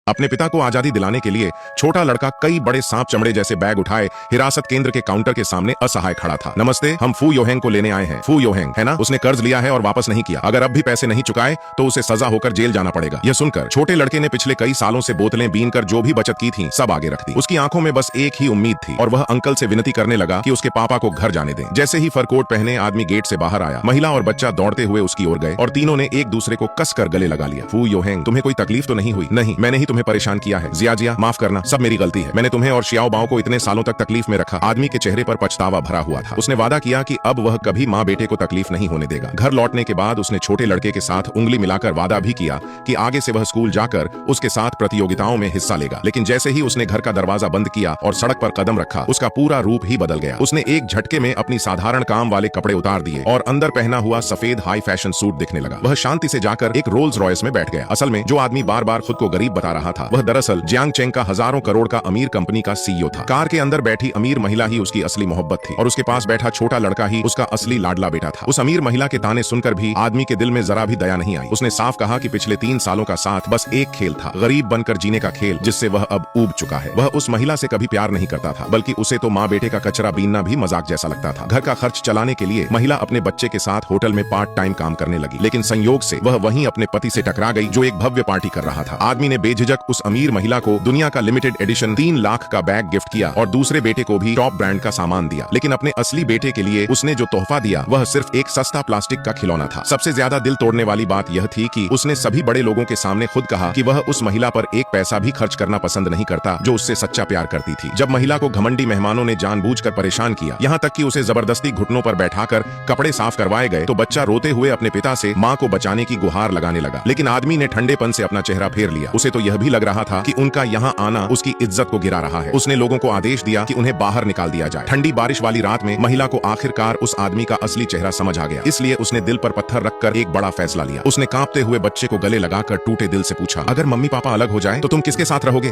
अपने पिता को आजादी दिलाने के लिए छोटा लड़का कई बड़े सांप चमड़े जैसे बैग उठाए हिरासत केंद्र के काउंटर के सामने असहाय खड़ा था। नमस्ते, हम फू योहेंग को लेने आए हैं। फू योहेंग है ना, उसने कर्ज लिया है और वापस नहीं किया। अगर अब भी पैसे नहीं चुकाए तो उसे सजा होकर जेल जाना पड़ेगा। यह सुनकर छोटे लड़के ने पिछले कई सालों से बोतलें बीन कर जो भी बचत की थी सब आगे रख दी। उसकी आंखों में बस एक ही उम्मीद थी और वह अंकल से विनती करने लगा कि उसके पापा को घर जाने दें। जैसे ही फर कोट पहने आदमी गेट से बाहर आया, महिला और बच्चा दौड़ते हुए उसकी ओर गए और तीनों ने एक दूसरे को कसकर गले लगा लिया। फू योहेंग, तुम्हें कोई तकलीफ तो नहीं हुई? नहीं, मैंने ही तुम्हें परेशान किया है। जिया माफ करना, सब मेरी गलती है। मैंने तुम्हें और शियाओ बाओ को इतने सालों तक तकलीफ में रखा। आदमी के चेहरे पर पछतावा भरा हुआ था। उसने वादा किया कि अब वह कभी माँ बेटे को तकलीफ नहीं होने देगा। घर लौटने के बाद उसने छोटे लड़के के साथ उंगली मिलाकर वादा भी किया कि आगे से वह स्कूल जाकर उसके साथ प्रतियोगिताओं में हिस्सा लेगा। लेकिन जैसे ही उसने घर का दरवाजा बंद किया और सड़क पर कदम रखा, उसका पूरा रूप ही बदल गया। उसने एक झटके में अपनी साधारण काम वाले कपड़े उतार दिए और अंदर पहना हुआ सफेद हाई फैशन सूट दिखने लगा। वह शांति से जाकर एक रोल्स रॉयस में बैठ गया। असल में जो आदमी बार बार खुद को गरीब बता रहा था, वह दरअसल जियांग चेंग का हजारों करोड़ का अमीर कंपनी का सीईओ था। कार के अंदर बैठी अमीर महिला ही उसकी असली मोहब्बत थी और उसके पास बैठा छोटा लड़का ही उसका असली लाडला बेटा था। उस अमीर महिला के ताने सुनकर भी आदमी के दिल में जरा भी दया नहीं आई। उसने साफ कहा कि पिछले 3 सालों का साथ बस एक खेल था, गरीब बनकर जीने का खेल, जिससे वह अब ऊब चुका है। वह उस महिला से कभी प्यार नहीं करता था, बल्कि उसे तो माँ बेटे का कचरा बीनना भी मजाक जैसा लगता था। घर का खर्च चलाने के लिए महिला अपने बच्चे के साथ होटल में पार्ट टाइम काम करने लगी, लेकिन संयोग से वह वहीं अपने पति से टकरा गई जो एक भव्य पार्टी कर रहा था। आदमी ने बेझिझक उस अमीर महिला को दुनिया का लिमिटेड एडिशन 3 लाख का बैग गिफ्ट किया और दूसरे बेटे को भी टॉप ब्रांड का सामान दिया। लेकिन अपने असली बेटे के लिए उसने जो तोहफा दिया वह सिर्फ एक सस्ता प्लास्टिक का खिलौना था। सबसे ज्यादा दिल तोड़ने वाली बात यह थी कि उसने सभी बड़े लोगों के सामने खुद कहा कि वह उस महिला पर एक पैसा भी खर्च करना पसंद नहीं करता जो उससे सच्चा प्यार करती थी। जब महिला को घमंडी मेहमानों ने जानबूझकर परेशान किया, यहाँ तक कि उसे जबरदस्ती घुटनों पर बैठाकर कपड़े साफ करवाए गए, तो बच्चा रोते हुए अपने पिता से माँ को बचाने की गुहार लगाने लगा। लेकिन आदमी ने ठंडेपन से अपना चेहरा फेर लिया। उसे तो यह भी लग रहा था कि उनका यहाँ आना उसकी इज्जत को गिरा रहा है। उसने लोगों को आदेश दिया कि उन्हें बाहर निकाल दिया जाए। ठंडी बारिश वाली रात में महिला को आखिरकार उस आदमी का असली चेहरा समझ आ गया, इसलिए उसने दिल पर पत्थर रखकर एक बड़ा फैसला लिया। उसने कांपते हुए बच्चे को गले लगाकर टूटे दिल से पूछा, अगर मम्मी पापा अलग हो जाए तो तुम किसके साथ रहोगे?